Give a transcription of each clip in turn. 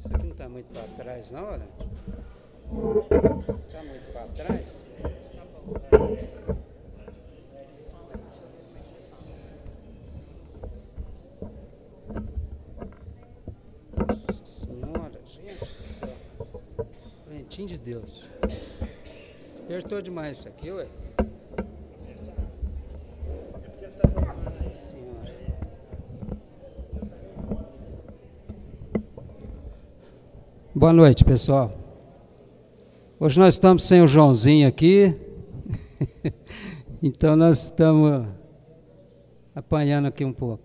Isso aqui não está muito para trás, não, olha? Está muito para trás? Nossa Senhora, gente do céu. Ventinho de Deus. Apertou demais isso aqui, ué. Nossa Senhora. Boa noite, pessoal. Hoje nós estamos sem o Joãozinho aqui, então nós estamos apanhando aqui um pouco.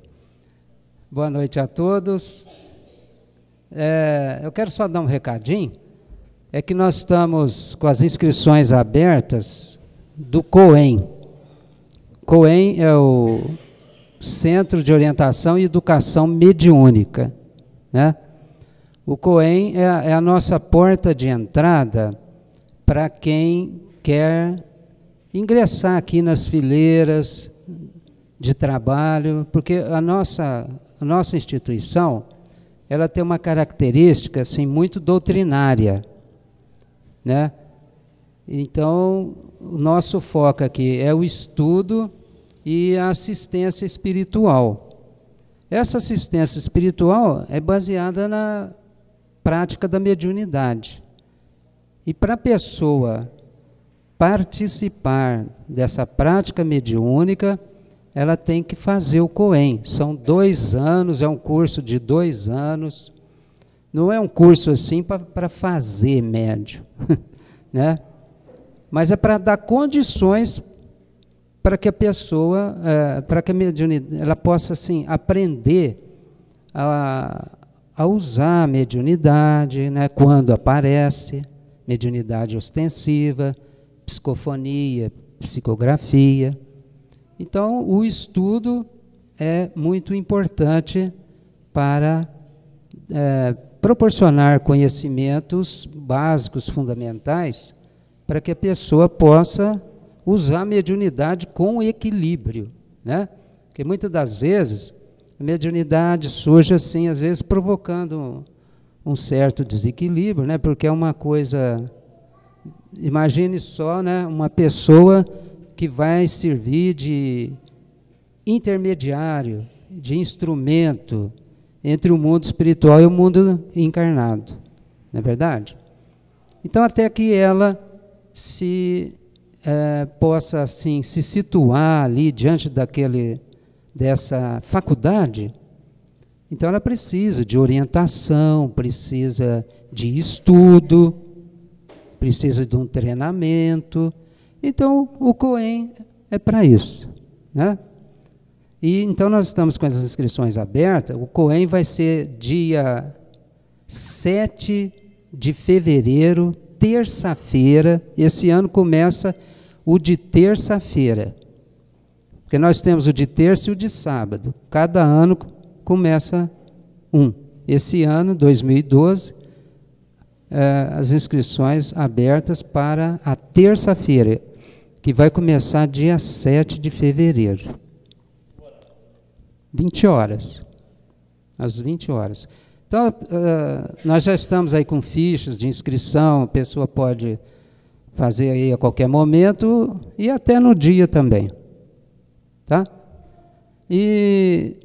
Boa noite a todos. Eu quero só dar um recadinho, é que nós estamos com as inscrições abertas do COEM. COEM é o Centro de Orientação e Educação Mediúnica, né? O COEM é a nossa porta de entrada para quem quer ingressar aqui nas fileiras de trabalho, porque a nossa instituição, ela tem uma característica assim, muito doutrinária, né? Então, o nosso foco aqui é o estudo e a assistência espiritual. Essa assistência espiritual é baseada na prática da mediunidade. E para a pessoa participar dessa prática mediúnica, ela tem que fazer o COEM. São 2 anos, é um curso de 2 anos. Não é um curso assim para fazer médium, né? Mas é para dar condições para que a pessoa, para que a mediunidade, ela possa assim, aprender a usar a mediunidade, né, quando aparece, mediunidade ostensiva, psicofonia, psicografia. Então, o estudo é muito importante para proporcionar conhecimentos básicos, fundamentais, para que a pessoa possa usar a mediunidade com equilíbrio, né? Porque muitas das vezes a mediunidade surge assim, às vezes provocando um certo desequilíbrio, né? Porque é uma coisa, imagine só, né, uma pessoa que vai servir de intermediário, de instrumento entre o mundo espiritual e o mundo encarnado, não é verdade? Então, até que ela possa assim, se situar ali diante dessa faculdade, então ela precisa de orientação, precisa de estudo, precisa de um treinamento. Então, o COEM é para isso, né? E então nós estamos com as inscrições abertas. O COEM vai ser dia 7 de fevereiro, terça-feira. Esse ano começa o de terça-feira, porque nós temos o de terça e o de sábado. Cada ano começa um. Esse ano, 2012, as inscrições abertas para a terça-feira, que vai começar dia 7 de fevereiro. 20 horas. Às 20 horas. Então, nós já estamos aí com fichas de inscrição, a pessoa pode fazer aí a qualquer momento e até no dia também. Tá? E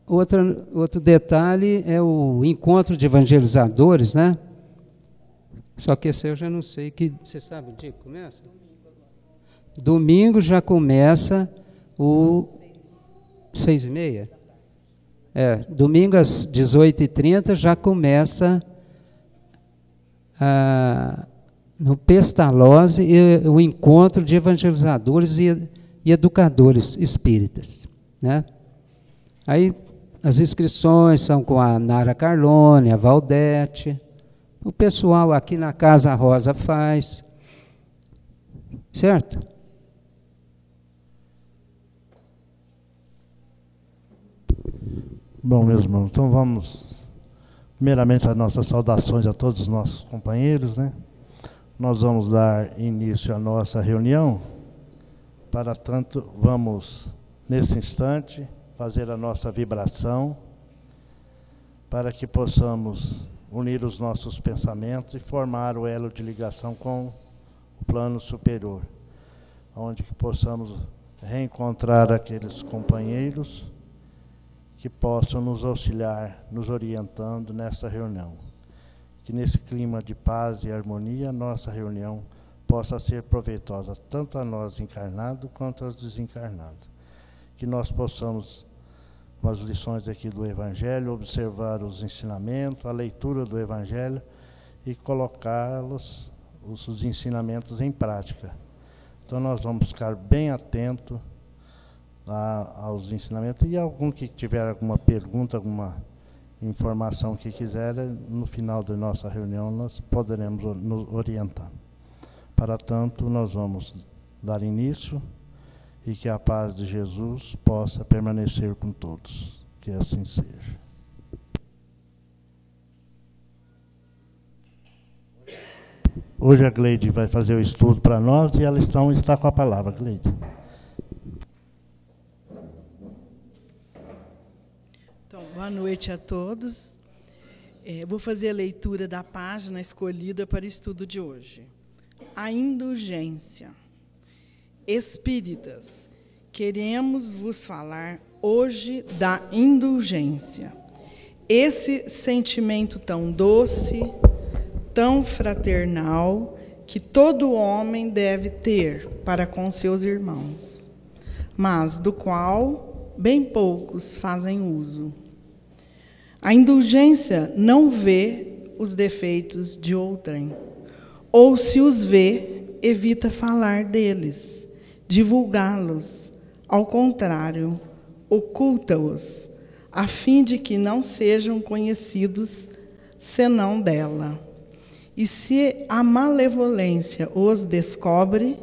outro detalhe é o encontro de evangelizadores, né? Só que esse eu já não sei, você sabe o dia que começa? Domingo já começa o 6h30? Domingo às 18h30 já começa no Pestalozzi o encontro de evangelizadores e educadores espíritas, né? Aí as inscrições são com a Nara Carlone, a Valdete, o pessoal aqui na Casa Rosa faz, certo? Bom, meus irmãos, então vamos, primeiramente, as nossas saudações a todos os nossos companheiros, né? Nós vamos dar início à nossa reunião, para tanto, vamos, nesse instante, fazer a nossa vibração, para que possamos unir os nossos pensamentos e formar o elo de ligação com o plano superior, onde que possamos reencontrar aqueles companheiros que possam nos auxiliar, nos orientando nessa reunião. Que nesse clima de paz e harmonia, nossa reunião possa ser proveitosa, tanto a nós encarnados quanto aos desencarnados. Que nós possamos, com as lições aqui do Evangelho, observar os ensinamentos, a leitura do Evangelho e colocá-los, os ensinamentos em prática. Então nós vamos ficar bem atentos aos ensinamentos, e algum que tiver alguma pergunta, alguma informação que quiser, no final da nossa reunião nós poderemos nos orientar. Para tanto, nós vamos dar início, e que a paz de Jesus possa permanecer com todos. Que assim seja. Hoje a Gleide vai fazer o estudo para nós, e ela está com a palavra. Gleide. Então, boa noite a todos. Vou fazer a leitura da página escolhida para o estudo de hoje. A indulgência. Espíritas, queremos vos falar hoje da indulgência. Esse sentimento tão doce, tão fraternal, que todo homem deve ter para com seus irmãos, mas do qual bem poucos fazem uso. A indulgência não vê os defeitos de outrem, ou se os vê, evita falar deles, divulgá-los. Ao contrário, oculta-os, a fim de que não sejam conhecidos senão dela. E se a malevolência os descobre,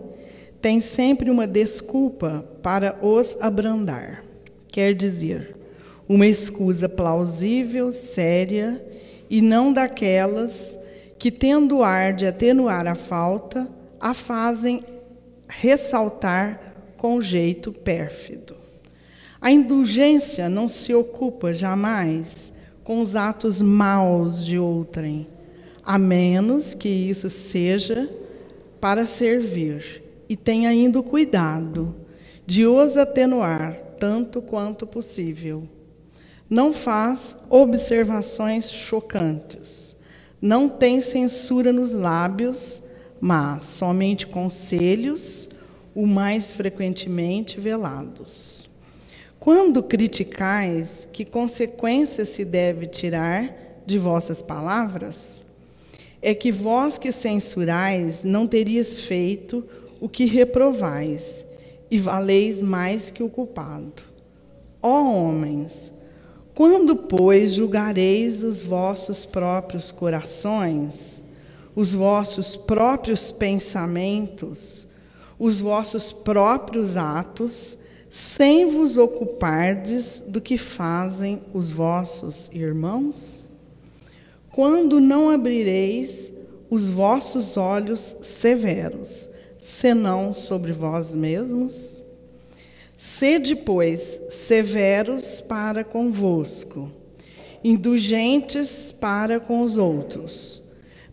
tem sempre uma desculpa para os abrandar. Quer dizer, uma escusa plausível, séria, e não daquelas que, tendo ar de atenuar a falta, a fazem ressaltar com jeito pérfido. A indulgência não se ocupa jamais com os atos maus de outrem, a menos que isso seja para servir, e tem ainda o cuidado de os atenuar tanto quanto possível. Não faz observações chocantes, não tem censura nos lábios, mas somente conselhos, o mais frequentemente velados. Quando criticais, que consequência se deve tirar de vossas palavras? É que vós que censurais não terias feito o que reprovais, e valeis mais que o culpado. Ó homens, quando, pois, julgareis os vossos próprios corações, os vossos próprios pensamentos, os vossos próprios atos, sem vos ocupardes do que fazem os vossos irmãos? Quando não abrireis os vossos olhos severos, senão sobre vós mesmos? Sede, pois, severos para convosco, indulgentes para com os outros.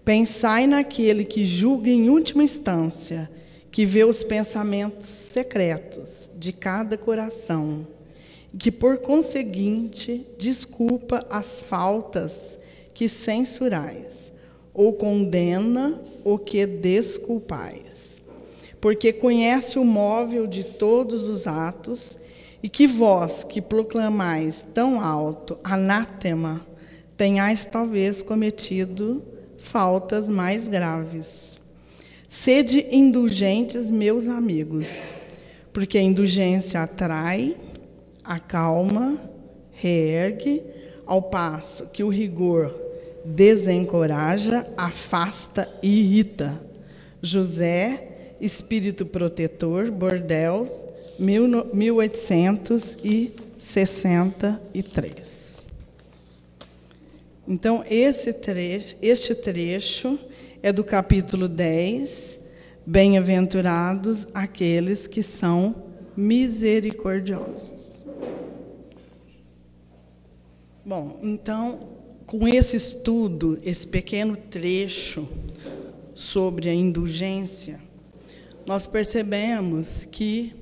Pensai naquele que julga em última instância, que vê os pensamentos secretos de cada coração, e que, por conseguinte, desculpa as faltas que censurais, ou condena o que desculpais. Porque conhece o móvel de todos os atos, e que vós, que proclamais tão alto anátema, tenhais talvez cometido faltas mais graves. Sede indulgentes, meus amigos, porque a indulgência atrai, acalma, reergue, ao passo que o rigor desencoraja, afasta e irrita. José, Espírito Protetor, Bordeaux, 1863. Então, este trecho é do capítulo 10, Bem-aventurados aqueles que são misericordiosos. Bom, então, com esse estudo, esse pequeno trecho sobre a indulgência, nós percebemos que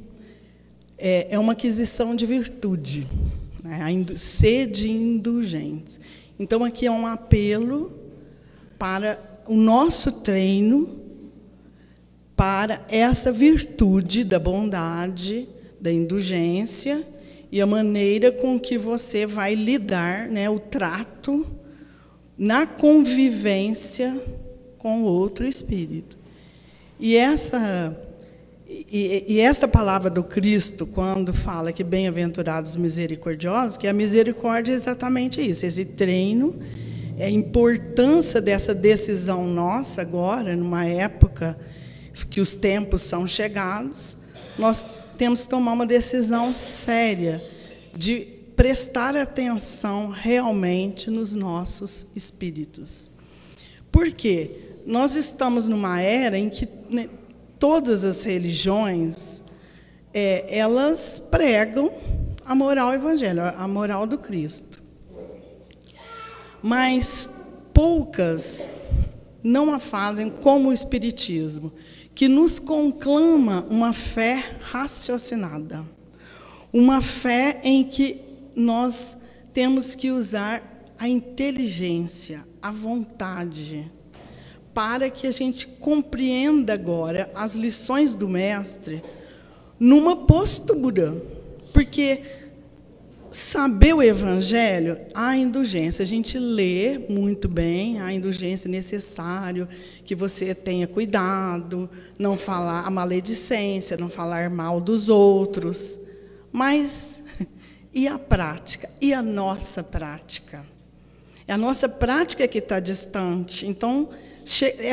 é uma aquisição de virtude, né? Sede indulgentes. Então, aqui é um apelo para o nosso treino, para essa virtude da bondade, da indulgência, e a maneira com que você vai lidar, né, o trato na convivência com o outro espírito. E esta palavra do Cristo, quando fala que bem-aventurados misericordiosos, que a misericórdia é exatamente isso, esse treino, a importância dessa decisão nossa agora, numa época que os tempos são chegados, nós temos que tomar uma decisão séria de prestar atenção realmente nos nossos espíritos. Por quê? Nós estamos numa era em que, né, todas as religiões, elas pregam a moral evangélica, a moral do Cristo. Mas poucas não a fazem como o Espiritismo, que nos conclama uma fé raciocinada, uma fé em que nós temos que usar a inteligência, a vontade, para que a gente compreenda agora as lições do Mestre numa postura, porque saber o Evangelho, há indulgência, a gente lê muito bem, há indulgência necessário, que você tenha cuidado, não falar a maledicência, não falar mal dos outros, mas e a prática? E a nossa prática? É a nossa prática que está distante. Então,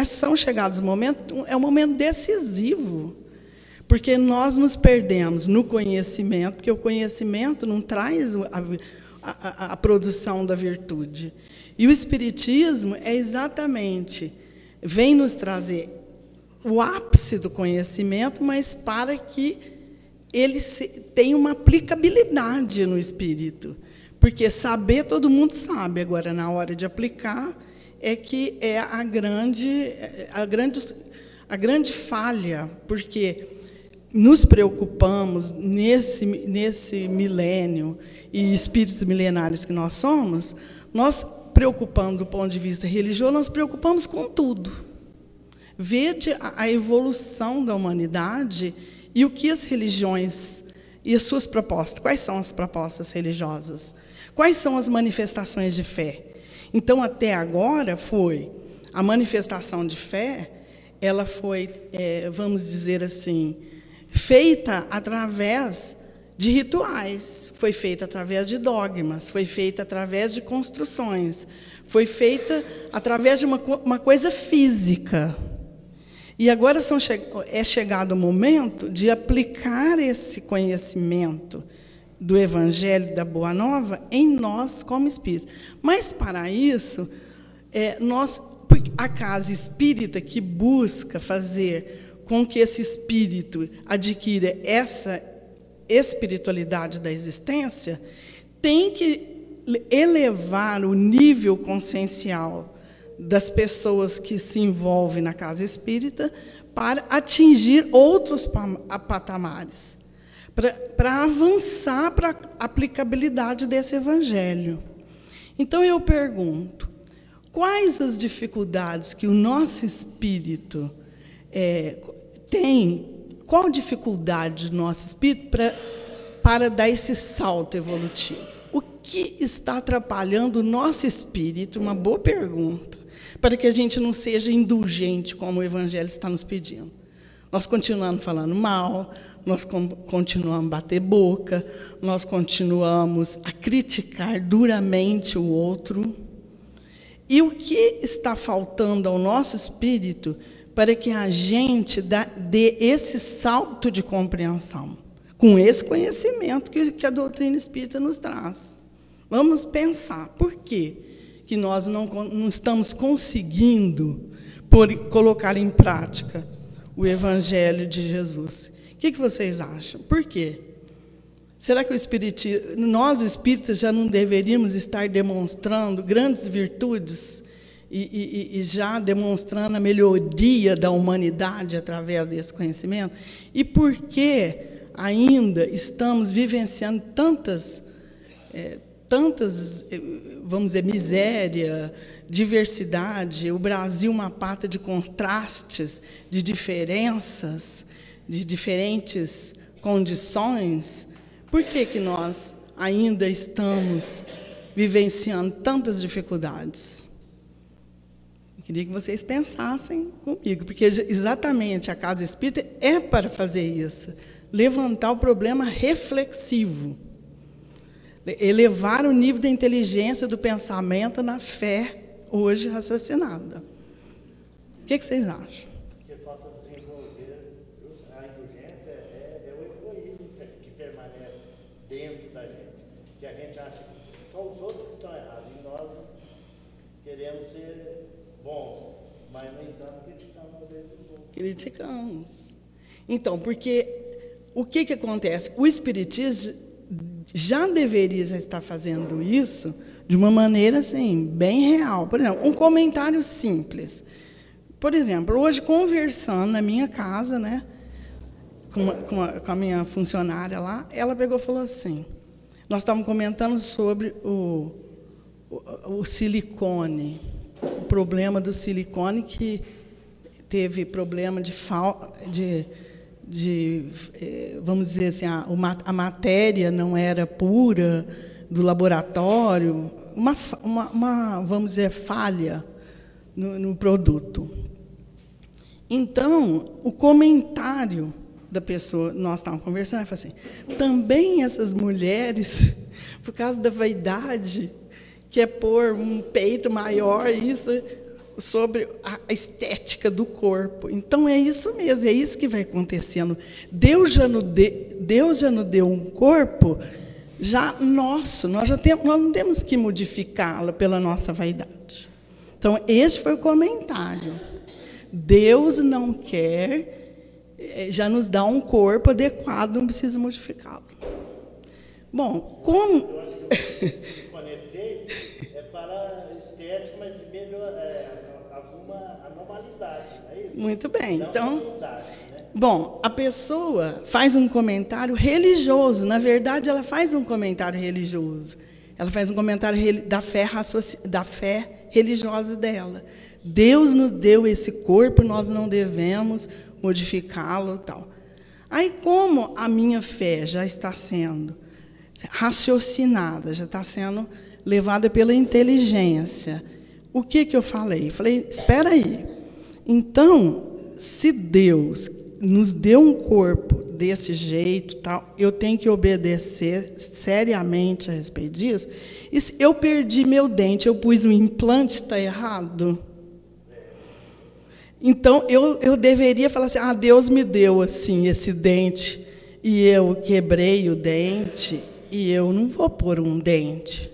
são chegados momentos, é um momento decisivo, porque nós nos perdemos no conhecimento, porque o conhecimento não traz a produção da virtude. E o Espiritismo é exatamente, vem nos trazer o ápice do conhecimento, mas para que ele tenha uma aplicabilidade no espírito. Porque saber, todo mundo sabe, agora, na hora de aplicar, é que é a grande falha, porque nos preocupamos, nesse milênio, e espíritos milenários que nós somos, nós preocupamos do ponto de vista religioso, nós preocupamos com tudo. Vede a evolução da humanidade e o que as religiões e as suas propostas, quais são as propostas religiosas? Quais são as manifestações de fé? Então, até agora, a manifestação de fé, ela foi, vamos dizer assim, feita através de rituais, foi feita através de dogmas, foi feita através de construções, foi feita através de uma coisa física. E agora é chegado o momento de aplicar esse conhecimento do Evangelho, da Boa Nova, em nós como espíritos. Mas, para isso, a casa espírita que busca fazer com que esse espírito adquira essa espiritualidade da existência, tem que elevar o nível consciencial das pessoas que se envolvem na casa espírita para atingir outros patamares, para avançar para a aplicabilidade desse Evangelho. Então, eu pergunto, quais as dificuldades que o nosso espírito tem, qual dificuldade do nosso espírito para dar esse salto evolutivo? O que está atrapalhando o nosso espírito? Uma boa pergunta, para que a gente não seja indulgente, como o Evangelho está nos pedindo. Nós continuamos falando mal, nós continuamos a bater boca, nós continuamos a criticar duramente o outro. E o que está faltando ao nosso espírito para que a gente dê esse salto de compreensão, com esse conhecimento que a doutrina espírita nos traz? Vamos pensar, por quê que nós não estamos conseguindo colocar em prática o Evangelho de Jesus? O que vocês acham? Por quê? Será que nós, os espíritas, já não deveríamos estar demonstrando grandes virtudes e já demonstrando a melhoria da humanidade através desse conhecimento? E por que ainda estamos vivenciando tantas, vamos dizer, miséria, diversidade, o Brasil uma pata de contrastes, de diferenças, de diferentes condições? Por que nós ainda estamos vivenciando tantas dificuldades? Eu queria que vocês pensassem comigo, porque exatamente a Casa Espírita é para fazer isso, levantar o problema reflexivo, elevar o nível da inteligência do pensamento na fé hoje raciocinada. O que vocês acham? Porque falta desenvolver a indulgência, é o egoísmo que permanece dentro da gente. Que a gente acha que são os outros que estão errados, e nós queremos ser bons, mas, no entanto, criticamos às vezes os outros. Criticamos. Então, porque o que acontece? O Espiritismo já deveria estar fazendo isso de uma maneira assim, bem real. Por exemplo, um comentário simples. Por exemplo, hoje, conversando na minha casa, né, com a minha funcionária lá, ela pegou e falou assim, nós estávamos comentando sobre o silicone, o problema do silicone, que teve problema vamos dizer assim, a matéria não era pura do laboratório, vamos dizer, falha no produto. Então, o comentário da pessoa, nós estávamos conversando, ela falou assim, também essas mulheres, por causa da vaidade, quer pôr um peito maior, isso, sobre a estética do corpo. Então, é isso mesmo, é isso que vai acontecendo. Deus já nos deu um corpo já nosso, nós não temos que modificá-lo pela nossa vaidade. Então, esse foi o comentário. Deus não quer, já nos dá um corpo adequado, não precisa modificá-lo. Bom, como... Eu acho que o silicone é feito para a estética, mas de alguma anormalidade, não é isso? Muito bem, não então... né? Bom, a pessoa faz um comentário religioso. Na verdade, ela faz um comentário religioso. Ela faz um comentário da fé religiosa dela. Deus nos deu esse corpo, nós não devemos modificá-lo, tal. Aí, como a minha fé já está sendo raciocinada, já está sendo levada pela inteligência, o que eu falei? Falei, espera aí. Então, se Deus nos deu um corpo desse jeito, tal, eu tenho que obedecer seriamente a respeito disso. E se eu perdi meu dente, eu pus um implante, está errado? Então, eu deveria falar assim, Deus me deu assim, esse dente, e eu quebrei o dente, e eu não vou pôr um dente.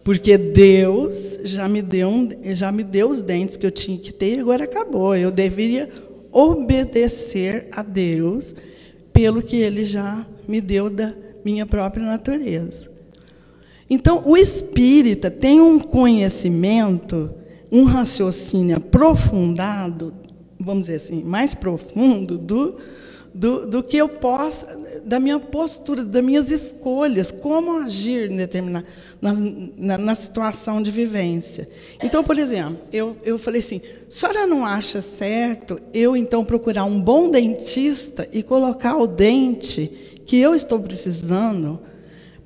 Porque Deus já me deu os dentes que eu tinha que ter, e agora acabou. Eu deveria obedecer a Deus pelo que Ele já me deu da minha própria natureza. Então, o espírita tem um conhecimento, um raciocínio aprofundado, vamos dizer assim, mais profundo do que eu posso, da minha postura, das minhas escolhas, como agir na situação de vivência. Então, por exemplo, eu falei assim, a senhora não acha certo eu, então, procurar um bom dentista e colocar o dente que eu estou precisando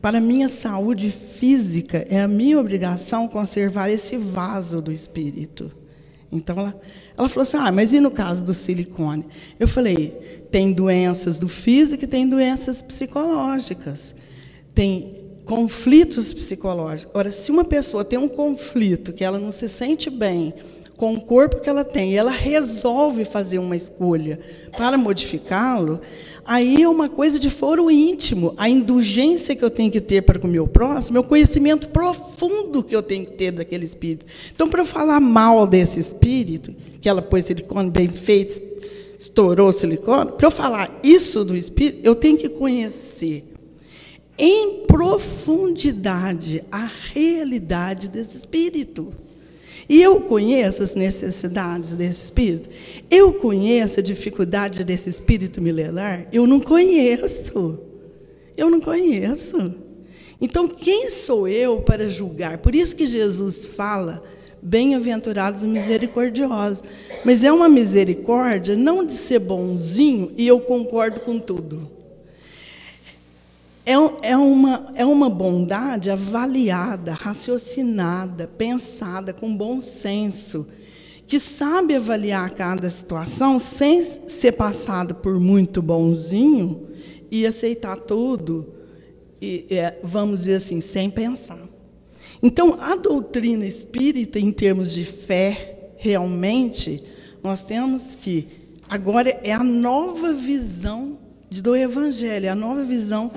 para a minha saúde física? É a minha obrigação conservar esse vaso do espírito. Então, ela falou assim, mas e no caso do silicone? Eu falei, tem doenças do físico e tem doenças psicológicas. Tem conflitos psicológicos. Ora, se uma pessoa tem um conflito, que ela não se sente bem com o corpo que ela tem, e ela resolve fazer uma escolha para modificá-lo, aí é uma coisa de foro íntimo. A indulgência que eu tenho que ter para com o meu próximo é o conhecimento profundo que eu tenho que ter daquele espírito. Então, para eu falar mal desse espírito, que ela pôs silicone bem feito, estourou o silicone, para eu falar isso do espírito, eu tenho que conhecer. em profundidade a realidade desse espírito. E eu conheço as necessidades desse espírito? Eu conheço a dificuldade desse espírito milenar? Eu não conheço. Eu não conheço. Então, quem sou eu para julgar? Por isso que Jesus fala, bem-aventurados os misericordiosos. Mas é uma misericórdia não de ser bonzinho e eu concordo com tudo. É uma bondade avaliada, raciocinada, pensada, com bom senso, que sabe avaliar cada situação sem ser passado por muito bonzinho e aceitar tudo, vamos dizer assim, sem pensar. Então, a doutrina espírita, em termos de fé, realmente, nós temos que, agora é a nova visão do Evangelho, a nova visão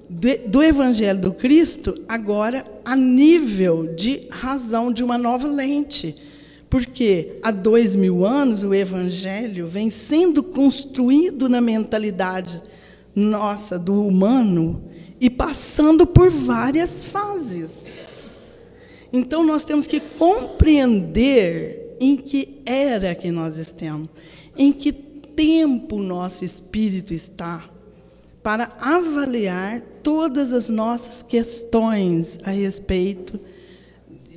do Evangelho do Cristo, agora a nível de razão, de uma nova lente. Porque há 2000 anos o Evangelho vem sendo construído na mentalidade nossa, do humano, e passando por várias fases. Então, nós temos que compreender em que era que nós estamos, em que tempo o nosso espírito está, para avaliar todas as nossas questões a respeito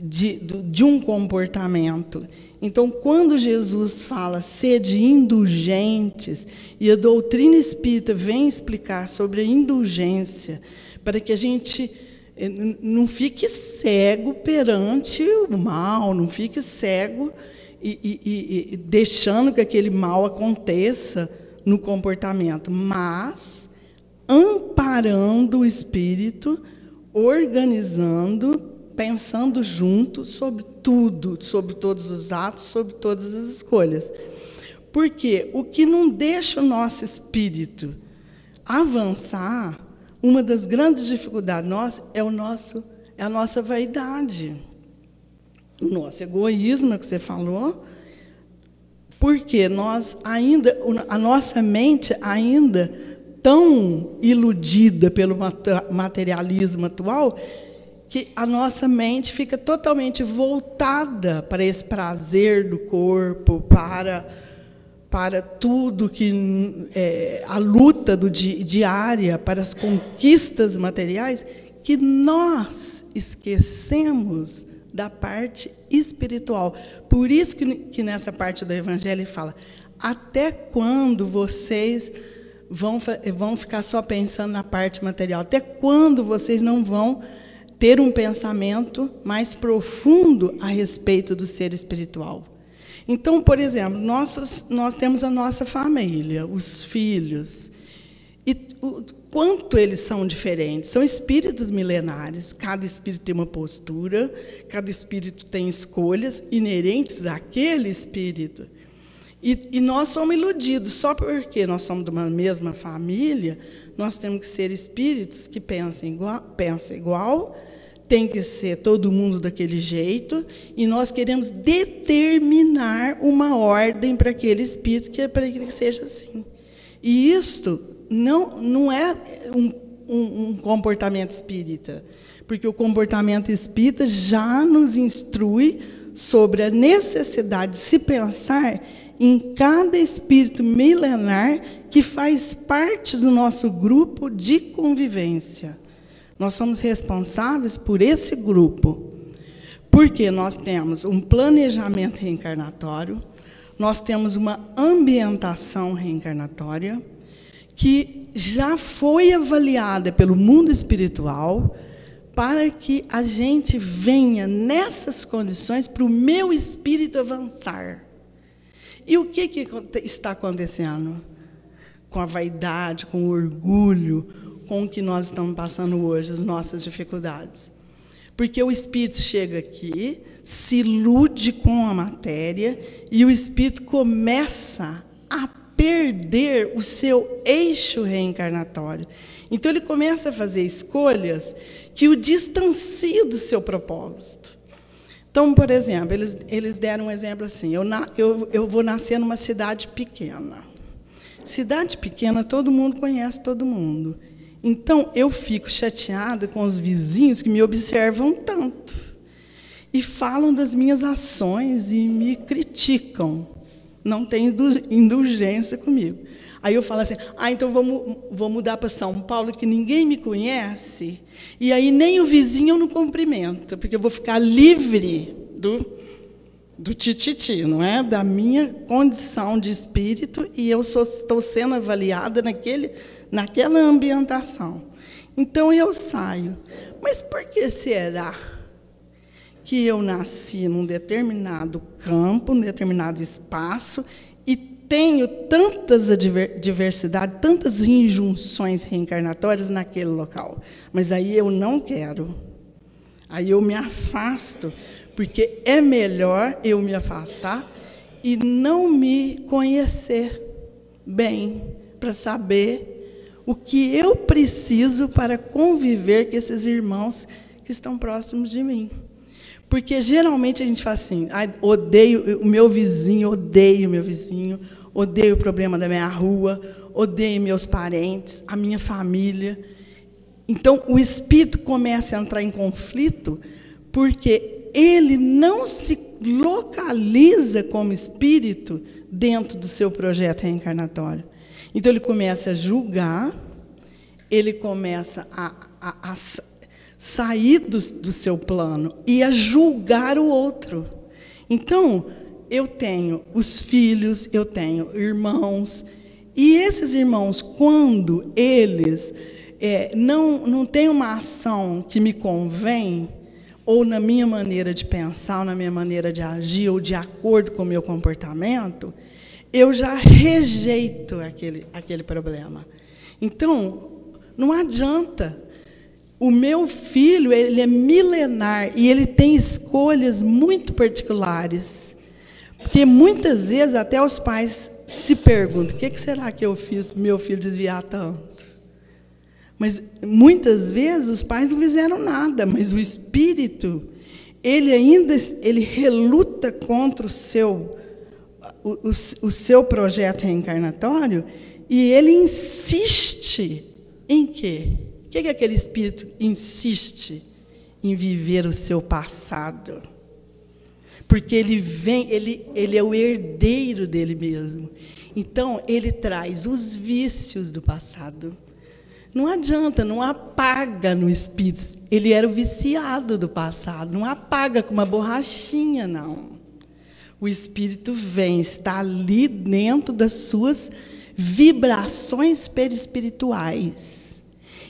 de um comportamento. Então, quando Jesus fala sede indulgentes, e a doutrina espírita vem explicar sobre a indulgência, para que a gente não fique cego perante o mal, não fique cego e deixando que aquele mal aconteça no comportamento, mas amparando o espírito, organizando, pensando junto sobre tudo, sobre todos os atos, sobre todas as escolhas. Porque o que não deixa o nosso espírito avançar, uma das grandes dificuldades nossas é a nossa vaidade, o nosso egoísmo, que você falou, porque a nossa mente ainda tão iludida pelo materialismo atual, que a nossa mente fica totalmente voltada para esse prazer do corpo, para tudo que a luta diária, para as conquistas materiais, que nós esquecemos da parte espiritual. Por isso que nessa parte do Evangelho ele fala: até quando vocês vão ficar só pensando na parte material? Até quando vocês não vão ter um pensamento mais profundo a respeito do ser espiritual? Então, por exemplo, nós temos a nossa família, os filhos, e o quanto eles são diferentes. São espíritos milenares, cada espírito tem uma postura, cada espírito tem escolhas inerentes àquele espírito. E nós somos iludidos, só porque nós somos de uma mesma família, nós temos que ser espíritos que pensam igual, tem que ser todo mundo daquele jeito, e nós queremos determinar uma ordem para aquele espírito, para que ele seja assim. E isto não é um comportamento espírita, porque o comportamento espírita já nos instrui sobre a necessidade de se pensar em cada espírito milenar que faz parte do nosso grupo de convivência. Nós somos responsáveis por esse grupo, porque nós temos um planejamento reencarnatório, nós temos uma ambientação reencarnatória, que já foi avaliada pelo mundo espiritual, para que a gente venha nessas condições para o meu espírito avançar. E o que está acontecendo com a vaidade, com o orgulho, com o que nós estamos passando hoje, as nossas dificuldades? Porque o espírito chega aqui, se ilude com a matéria, e o espírito começa a perder o seu eixo reencarnatório. Então, ele começa a fazer escolhas que o distanciam do seu propósito. Então, por exemplo, eles deram um exemplo assim: eu vou nascer numa cidade pequena. Cidade pequena, todo mundo conhece todo mundo. Então, eu fico chateada com os vizinhos que me observam tanto e falam das minhas ações e me criticam. Não tem indulgência comigo. Aí eu falo assim, então vou mudar para São Paulo, que ninguém me conhece, e aí nem o vizinho eu não cumprimento, porque eu vou ficar livre do tititi, não é? Da minha condição de espírito, e eu estou sendo avaliada naquela ambientação. Então, eu saio. Mas por que será que eu nasci num determinado campo, num determinado espaço, e tenho tantas diversidades, tantas injunções reencarnatórias naquele local? Mas aí eu não quero. Aí eu me afasto, porque é melhor eu me afastar e não me conhecer bem, para saber o que eu preciso para conviver com esses irmãos que estão próximos de mim. Porque, geralmente, a gente fala assim, odeio o meu vizinho, odeio o problema da minha rua, odeio meus parentes, a minha família. Então, o espírito começa a entrar em conflito, porque ele não se localiza como espírito dentro do seu projeto reencarnatório. Então, ele começa a julgar, ele começa a sair do seu plano e a julgar o outro. Então, eu tenho os filhos, eu tenho irmãos, e esses irmãos, quando eles não têm uma ação que me convém, ou na minha maneira de pensar, ou na minha maneira de agir, ou de acordo com o meu comportamento, eu já rejeito aquele problema. Então, não adianta. O meu filho, ele é milenar e ele tem escolhas muito particulares. Porque, muitas vezes, até os pais se perguntam, o que será que eu fiz para o meu filho desviar tanto? Mas, muitas vezes, os pais não fizeram nada, mas o espírito, ele reluta contra o seu projeto reencarnatório e ele insiste em quê? O que aquele espírito insiste? Em viver o seu passado. Porque ele é o herdeiro dele mesmo. Então, ele traz os vícios do passado. Não adianta, não apaga no espírito. Ele era o viciado do passado. Não apaga com uma borrachinha, não. O espírito está ali dentro das suas vibrações perispirituais.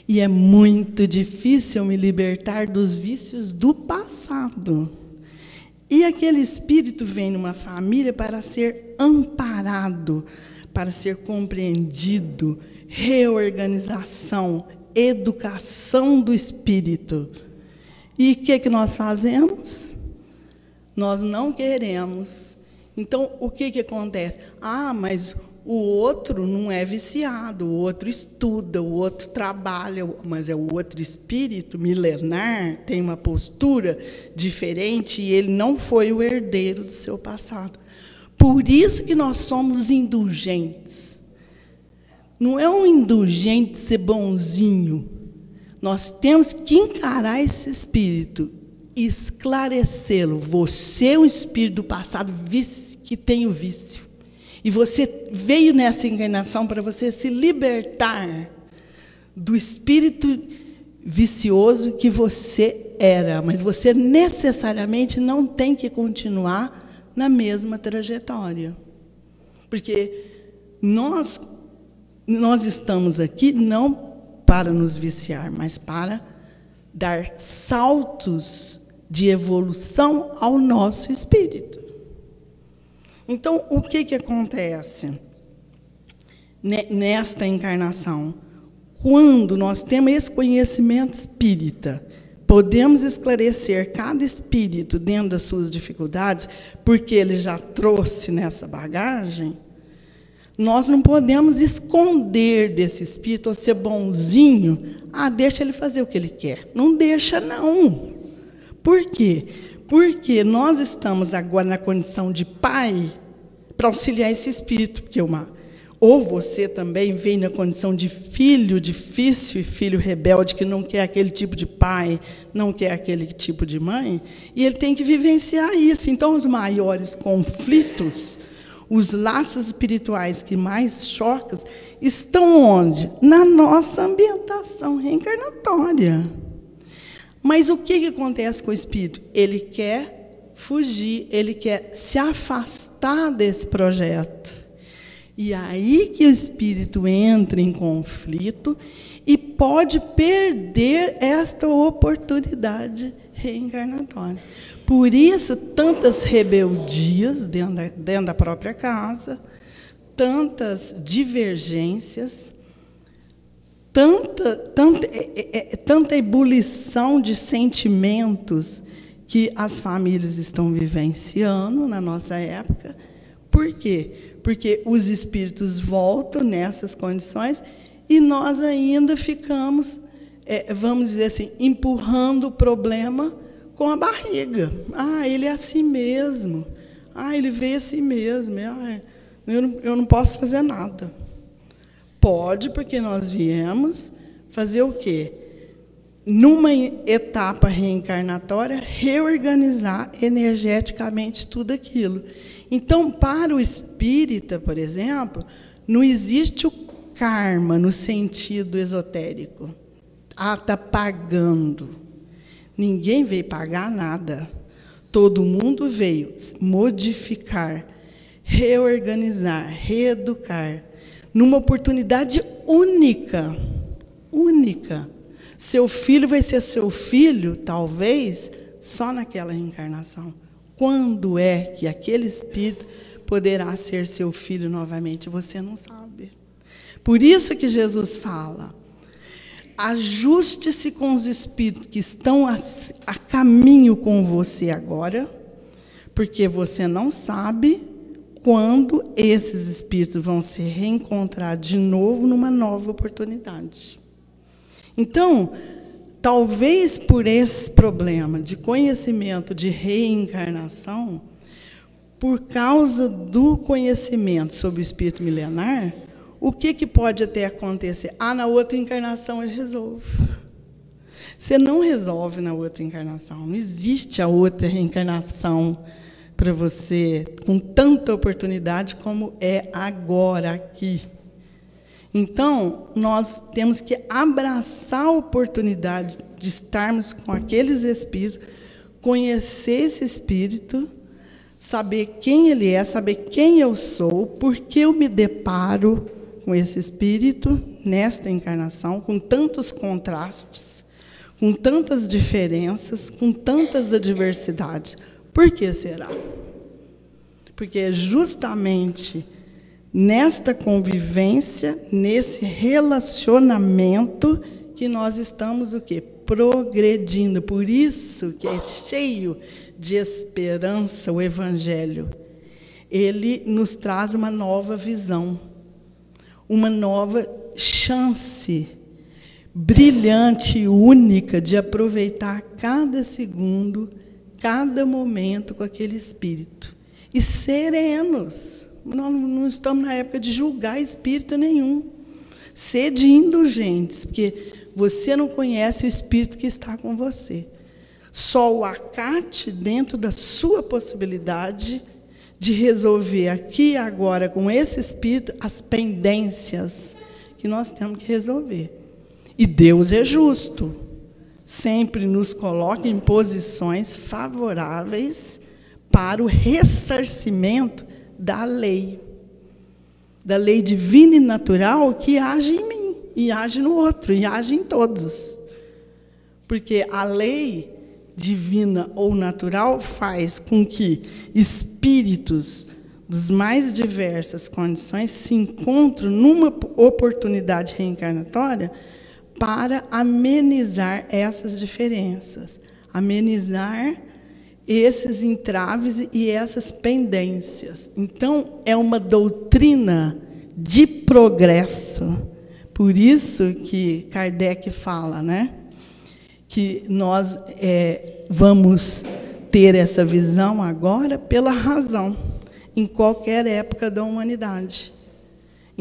E é muito difícil me libertar dos vícios do passado. E aquele espírito vem numa família para ser amparado, para ser compreendido, reorganização, educação do espírito. E o que nós fazemos? Nós não queremos. Então, o que acontece? Mas o outro não é viciado, o outro estuda, o outro trabalha, mas é o outro espírito milenar, tem uma postura diferente e ele não foi o herdeiro do seu passado. Por isso que nós somos indulgentes. Não é um indulgente ser bonzinho. Nós temos que encarar esse espírito e esclarecê-lo. Você é um espírito do passado que tem o vício. E você veio nessa encarnação para você se libertar do espírito vicioso que você era. Mas você necessariamente não tem que continuar na mesma trajetória. Porque nós estamos aqui não para nos viciar, mas para dar saltos de evolução ao nosso espírito. Então, o que acontece nesta encarnação? Quando nós temos esse conhecimento espírita, podemos esclarecer cada espírito dentro das suas dificuldades, porque ele já trouxe nessa bagagem, nós não podemos esconder desse espírito, ou ser bonzinho, deixa ele fazer o que ele quer. Não deixa, não. Por quê? Porque nós estamos agora na condição de pai para auxiliar esse espírito, porque Ou você também vem na condição de filho difícil e filho rebelde, que não quer aquele tipo de pai, não quer aquele tipo de mãe, e ele tem que vivenciar isso. Então, os maiores conflitos, os laços espirituais que mais chocam, estão onde? Na nossa ambientação reencarnatória. Mas o que acontece com o espírito? Ele quer fugir, ele quer se afastar desse projeto. E aí que o espírito entra em conflito e pode perder esta oportunidade reencarnatória. Por isso, tantas rebeldias dentro da própria casa, tantas divergências, tanta ebulição de sentimentos que as famílias estão vivenciando na nossa época. Por quê? Porque os espíritos voltam nessas condições e nós ainda ficamos, vamos dizer assim, empurrando o problema com a barriga. Ah, ele é assim mesmo. Ah, ele veio assim mesmo. Ah, eu não posso fazer nada. Pode, porque nós viemos fazer o quê? Numa etapa reencarnatória, reorganizar energeticamente tudo aquilo. Então, para o espírita, por exemplo, não existe o karma no sentido esotérico. Ah, está pagando. Ninguém veio pagar nada. Todo mundo veio modificar, reorganizar, reeducar, numa oportunidade única. Única. Seu filho vai ser seu filho, talvez, só naquela reencarnação. Quando é que aquele espírito poderá ser seu filho novamente? Você não sabe. Por isso que Jesus fala, ajuste-se com os espíritos que estão a caminho com você agora, porque você não sabe quando esses espíritos vão se reencontrar de novo numa nova oportunidade. Então, talvez por esse problema de conhecimento de reencarnação, por causa do conhecimento sobre o espírito milenar, o que pode até acontecer? Ah, na outra encarnação eu resolvo. Você não resolve na outra encarnação. Não existe a outra reencarnação para você com tanta oportunidade como é agora, aqui. Então, nós temos que abraçar a oportunidade de estarmos com aqueles espíritos, conhecer esse espírito, saber quem ele é, saber quem eu sou, por que eu me deparo com esse espírito nesta encarnação, com tantos contrastes, com tantas diferenças, com tantas adversidades. Por que será? Porque é justamente nesta convivência, nesse relacionamento, que nós estamos o quê? Progredindo. Por isso que é cheio de esperança o Evangelho. Ele nos traz uma nova visão, uma nova chance brilhante e única de aproveitar cada segundo, cada momento com aquele espírito. E serenos. Nós não estamos na época de julgar espírito nenhum. Sede indulgentes, porque você não conhece o espírito que está com você. Só o acate dentro da sua possibilidade de resolver aqui e agora com esse espírito as pendências que nós temos que resolver. E Deus é justo. Sempre nos coloca em posições favoráveis para o ressarcimento da lei divina e natural que age em mim, e age no outro, e age em todos. Porque a lei divina ou natural faz com que espíritos das mais diversas condições se encontrem numa oportunidade reencarnatória para amenizar essas diferenças, amenizar esses entraves e essas pendências. Então, é uma doutrina de progresso. Por isso que Kardec fala, né, que nós vamos ter essa visão agora pela razão, em qualquer época da humanidade.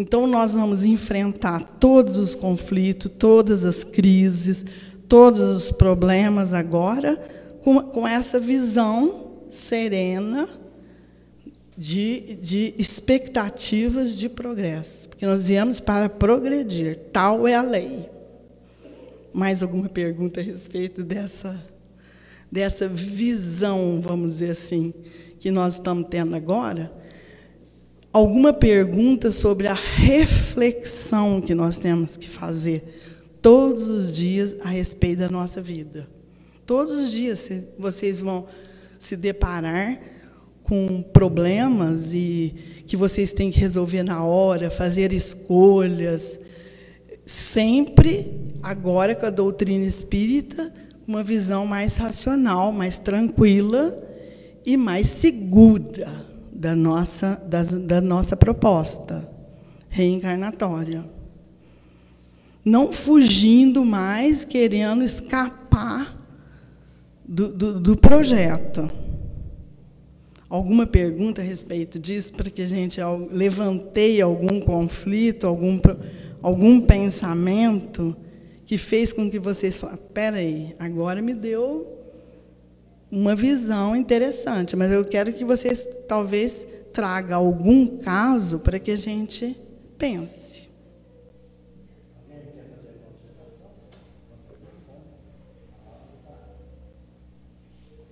Então, nós vamos enfrentar todos os conflitos, todas as crises, todos os problemas agora, com essa visão serena de expectativas de progresso. Porque nós viemos para progredir, tal é a lei. Mais alguma pergunta a respeito dessa visão, vamos dizer assim, que nós estamos tendo agora? Alguma pergunta sobre a reflexão que nós temos que fazer todos os dias a respeito da nossa vida? Todos os dias vocês vão se deparar com problemas e que vocês têm que resolver na hora, fazer escolhas, sempre agora com a doutrina espírita, uma visão mais racional, mais tranquila e mais segura da nossa proposta reencarnatória. Não fugindo mais, querendo escapar do projeto. Alguma pergunta a respeito disso, para que a gente levanteie algum conflito, algum pensamento que fez com que vocês falassem, espera aí, agora me deu uma visão interessante, mas eu quero que vocês talvez tragam algum caso para que a gente pense.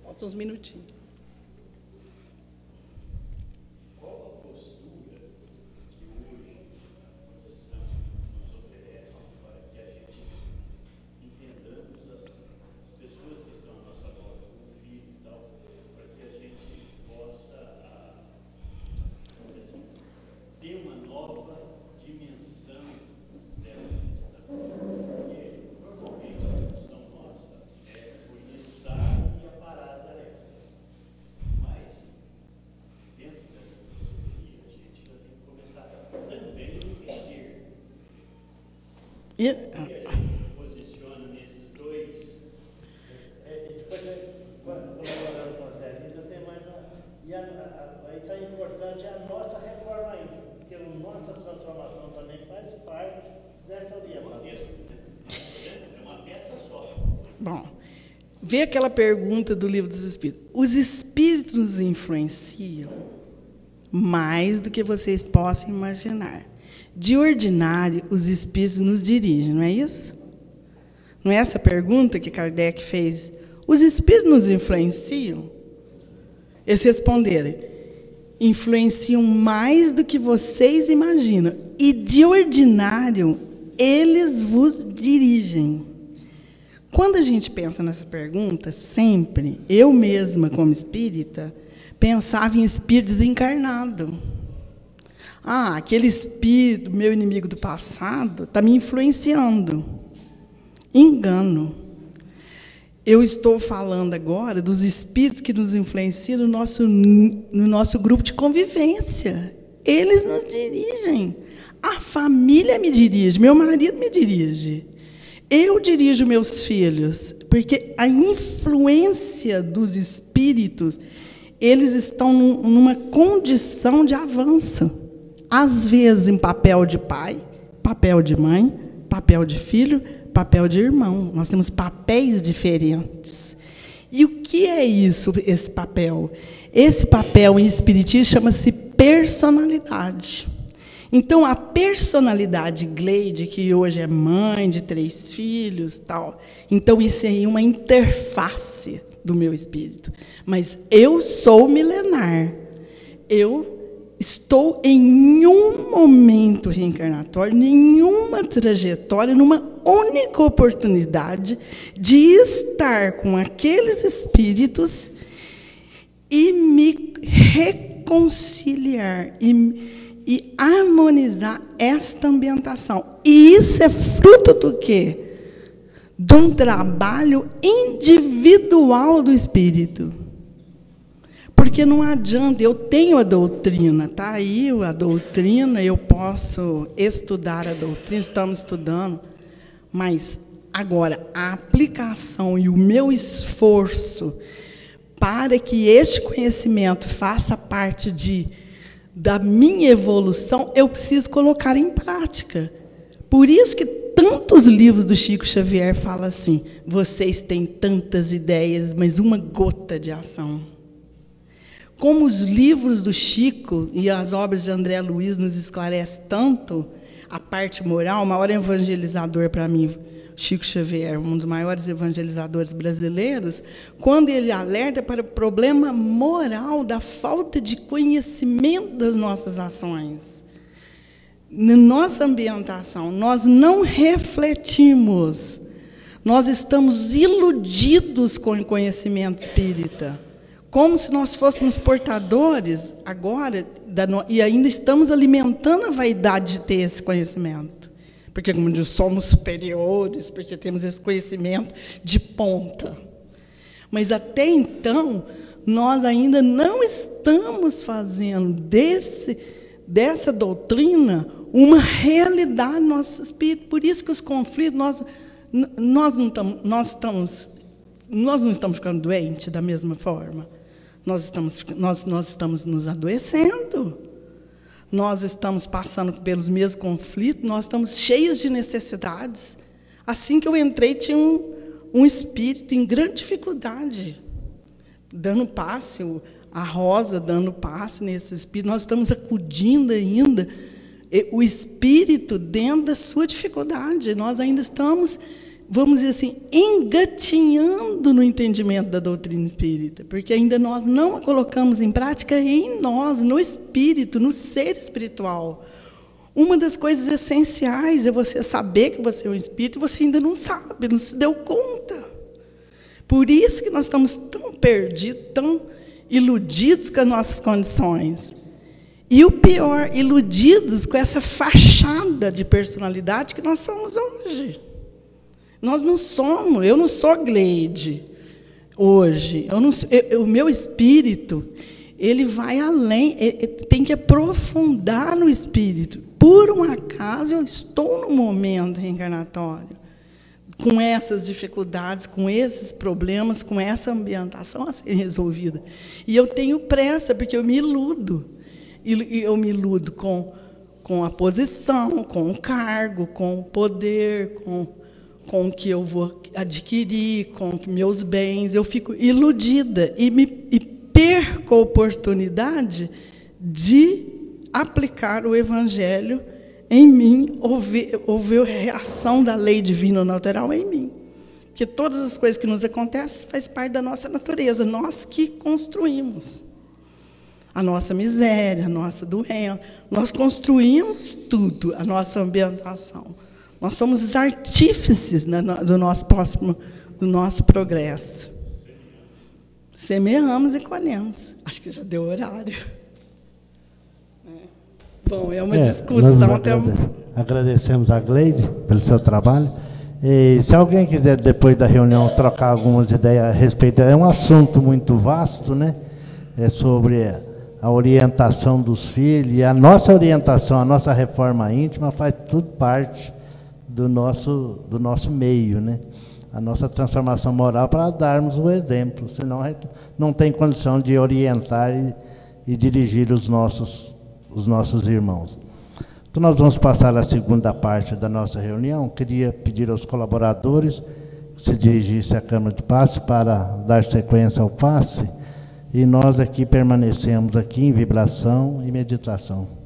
Faltam uns minutinhos. E a gente se posiciona nesses dois. Colaborando com as ainda tem mais uma. E aí está importante a nossa reforma ainda, porque a nossa transformação também faz parte dessa orientação. É uma peça só. Bom, vê aquela pergunta do Livro dos Espíritos. Os espíritos nos influenciam mais do que vocês possam imaginar. De ordinário, os espíritos nos dirigem, não é isso? Não é essa a pergunta que Kardec fez? Os espíritos nos influenciam? Eles responderam, influenciam mais do que vocês imaginam. E, de ordinário, eles vos dirigem. Quando a gente pensa nessa pergunta, sempre, eu mesma, como espírita, pensava em espírito desencarnado. Ah, aquele espírito, meu inimigo do passado, está me influenciando. Engano. Eu estou falando agora dos espíritos que nos influenciam no nosso grupo de convivência. Eles nos dirigem. A família me dirige, meu marido me dirige. Eu dirijo meus filhos, porque a influência dos espíritos, eles estão numa condição de avanço. Às vezes em papel de pai, papel de mãe, papel de filho, papel de irmão. Nós temos papéis diferentes. E o que é isso, esse papel? Esse papel em espiritismo chama-se personalidade. Então, a personalidade Gleide, que hoje é mãe de 3 filhos, tal, então isso aí é uma interface do meu espírito. Mas eu sou milenar. Eu estou em um momento reencarnatório, nenhuma trajetória, numa única oportunidade de estar com aqueles espíritos e me reconciliar e harmonizar esta ambientação. E isso é fruto do quê? De um trabalho individual do espírito. Porque não adianta, eu tenho a doutrina, está aí a doutrina, eu posso estudar a doutrina, estamos estudando, mas agora a aplicação e o meu esforço para que este conhecimento faça parte da minha evolução, eu preciso colocar em prática. Por isso que tantos livros do Chico Xavier falam assim: vocês têm tantas ideias, mas uma gota de ação. Como os livros do Chico e as obras de André Luiz nos esclarecem tanto a parte moral, o maior evangelizador para mim, Chico Xavier, um dos maiores evangelizadores brasileiros, quando ele alerta para o problema moral da falta de conhecimento das nossas ações. Na nossa ambientação, nós não refletimos, nós estamos iludidos com o conhecimento espírita, como se nós fôssemos portadores agora, e ainda estamos alimentando a vaidade de ter esse conhecimento. Porque, como diz, somos superiores, porque temos esse conhecimento de ponta. Mas, até então, nós ainda não estamos fazendo dessa doutrina uma realidade no nosso espírito. Por isso que os conflitos, nós não estamos ficando doentes da mesma forma. Nós estamos nos adoecendo. Nós estamos passando pelos mesmos conflitos, nós estamos cheios de necessidades. Assim que eu entrei, tinha um espírito em grande dificuldade, dando passe, a Rosa dando passe nesse espírito. Nós estamos acudindo ainda o espírito dentro da sua dificuldade. Nós ainda estamos, vamos dizer assim, engatinhando no entendimento da doutrina espírita, porque ainda nós não a colocamos em prática em nós, no espírito, no ser espiritual. Uma das coisas essenciais é você saber que você é um espírito e você ainda não sabe, não se deu conta. Por isso que nós estamos tão perdidos, tão iludidos com as nossas condições. E o pior, iludidos com essa fachada de personalidade que nós somos hoje. Nós não somos, eu não sou Gleide hoje. O meu espírito, ele vai além, tem que aprofundar no espírito. Por um acaso, eu estou no momento reencarnatório, com essas dificuldades, com esses problemas, com essa ambientação a ser resolvida. E eu tenho pressa, porque eu me iludo. E eu me iludo com a posição, com o cargo, com o poder, com o que eu vou adquirir, com meus bens. Eu fico iludida e perco a oportunidade de aplicar o Evangelho em mim, ouvir a reação da lei divina natural em mim. Porque todas as coisas que nos acontecem faz parte da nossa natureza, nós que construímos a nossa miséria, a nossa doença, nós construímos tudo, a nossa ambientação. Nós somos os artífices do nosso progresso. Semeamos e colhemos. Acho que já deu horário. Bom, é uma discussão. Agradecemos a Gleide pelo seu trabalho. E se alguém quiser, depois da reunião, trocar algumas ideias a respeito, é um assunto muito vasto, né? É sobre a orientação dos filhos, e a nossa orientação, a nossa reforma íntima faz tudo parte do nosso meio, né? A nossa transformação moral para darmos o exemplo, senão a gente não tem condição de orientar e dirigir os nossos irmãos. Então nós vamos passar a segunda parte da nossa reunião. Queria pedir aos colaboradores que se dirigissem à Câmara de Passe para dar sequência ao passe, e nós aqui permanecemos aqui em vibração e meditação.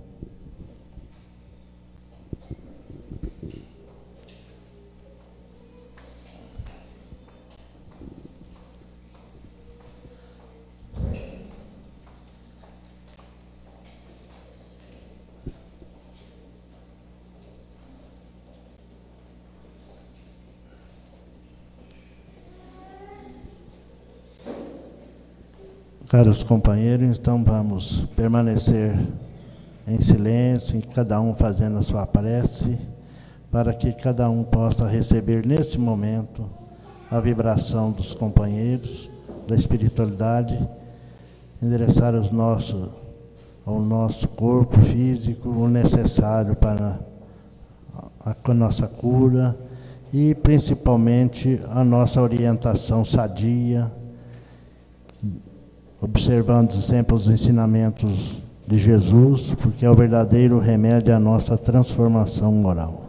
Caros companheiros, então vamos permanecer em silêncio, cada um fazendo a sua prece, para que cada um possa receber nesse momento a vibração dos companheiros, da espiritualidade, endereçar ao nosso corpo físico o necessário para a nossa cura e principalmente a nossa orientação sadia, observando sempre os ensinamentos de Jesus, porque é o verdadeiro remédio à nossa transformação moral.